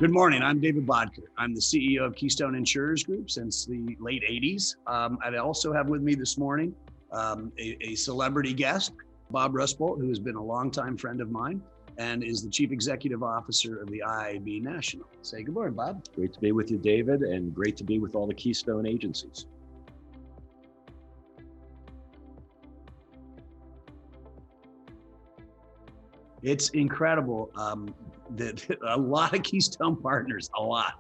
Good morning. I'm David Bodker. I'm the CEO of Keystone Insurers Group since the late 80s. I also have with me this morning a celebrity guest, Bob Rusbolt, who has been a longtime friend of mine and is the Chief Executive Officer of the IIABA National. Say good morning, Bob. Great to be with you, David, and great to be with all the Keystone agencies. It's incredible that a lot of Keystone partners,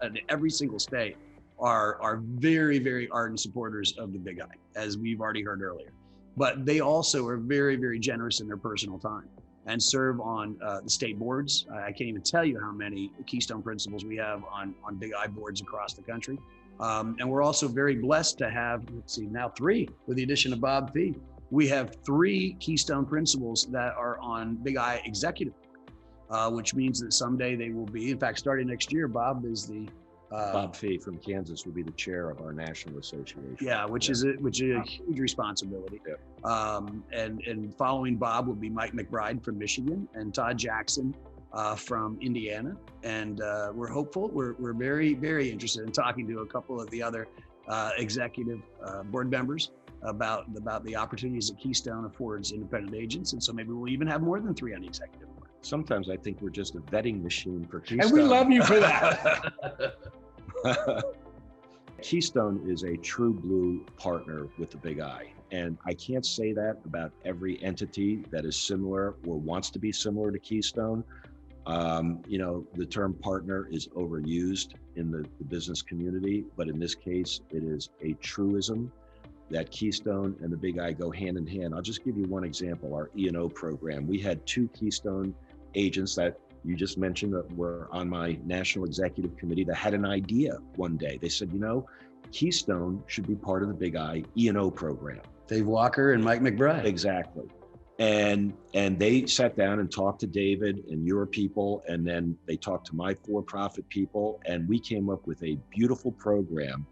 in every single state, are very, very ardent supporters of the Big I, as we've already heard earlier. But they also are very, very generous in their personal time and serve on the state boards. I can't even tell you how many Keystone principals we have on Big I boards across the country. And we're also very blessed to have, now 3 with the addition of Bob Fee. We have 3 Keystone principals that are on Big I executive board, which means that someday they will be, in fact, starting next year, Bob is the Bob Fee from Kansas will be the chair of our national association. Yeah, which is a huge responsibility. Yeah. And following Bob will be Mike McBride from Michigan and Todd Jackson from Indiana. And we're hopeful. We're very, very interested in talking to a couple of the other executive board members about the opportunities that Keystone affords independent agents. And so maybe we'll even have more than 3 on the executive board. Sometimes I think we're just a vetting machine for Keystone. And we love you for that. Keystone is a true blue partner with the Big I. And I can't say that about every entity that is similar or wants to be similar to Keystone. The term partner is overused in the business community, but in this case, it is a truism that Keystone and the Big I go hand in hand. I'll just give you one example, our E&O program. We had 2 Keystone agents that you just mentioned that were on my national executive committee that had an idea one day. They said, Keystone should be part of the Big I E&O program. Dave Walker and Mike McBride. Exactly. And they sat down and talked to David and your people, and then they talked to my for-profit people, and we came up with a beautiful program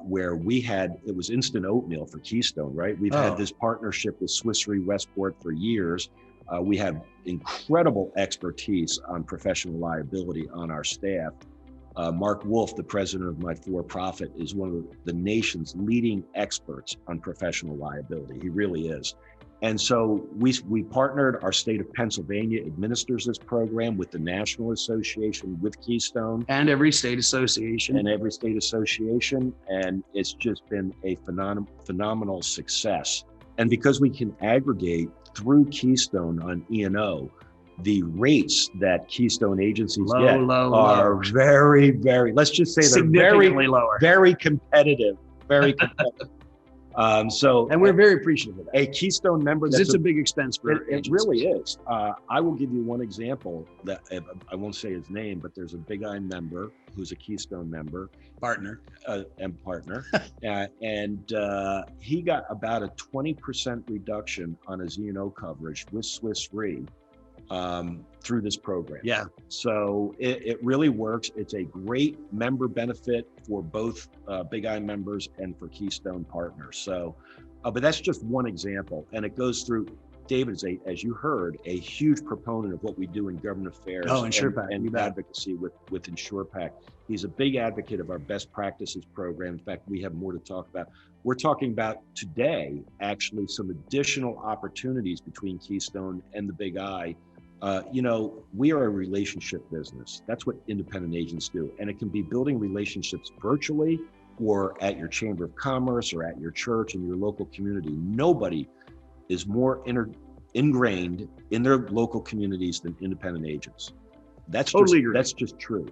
where it was instant oatmeal for Keystone, right? We've had this partnership with Swiss Re Westport for years. We have incredible expertise on professional liability on our staff. Mark Wolf, the president of my for-profit, is one of the nation's leading experts on professional liability. He really is. And so we partnered. Our state of Pennsylvania administers this program with the National Association, with Keystone. And every state association. And it's just been a phenomenal success. And because we can aggregate through Keystone on E&O, the rates that Keystone agencies are very, very, let's just say they're significantly lower. Very competitive, very competitive. And we're very appreciative of that. A Keystone member, it's a big expense for it really is. I will give you one example that I won't say his name, but there's a Big I member who's a Keystone member, partner, and he got about a 20% reduction on his E&O coverage with Swiss Re through this program. Yeah. So it really works. It's a great member benefit for both Big I members and for Keystone partners. So, but that's just one example. And it goes through, David is as you heard, a huge proponent of what we do in government affairs and advocacy with InsurePac. He's a big advocate of our best practices program. In fact, we have more to talk about. We're talking about today, actually, some additional opportunities between Keystone and the Big I. We are a relationship business. That's what independent agents do. And it can be building relationships virtually or at your chamber of commerce or at your church and your local community. Nobody is more ingrained in their local communities than independent agents. That's just true.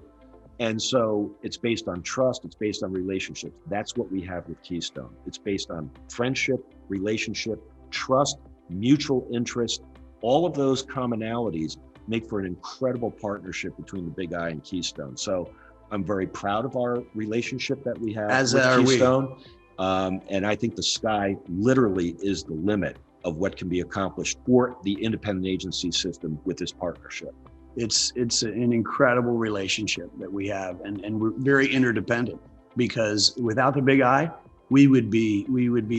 And so it's based on trust. It's based on relationships. That's what we have with Keystone. It's based on friendship, relationship, trust, mutual interest. All of those commonalities make for an incredible partnership between the Big I and Keystone. So I'm very proud of our relationship that we have with Keystone. And I think the sky literally is the limit of what can be accomplished for the independent agency system with this partnership. It's an incredible relationship that we have, and we're very interdependent, because without the Big I, we would be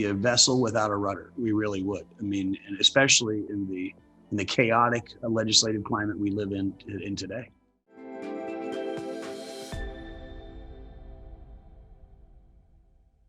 a vessel without a rudder. We really would. I mean, and especially in the chaotic legislative climate we live in today.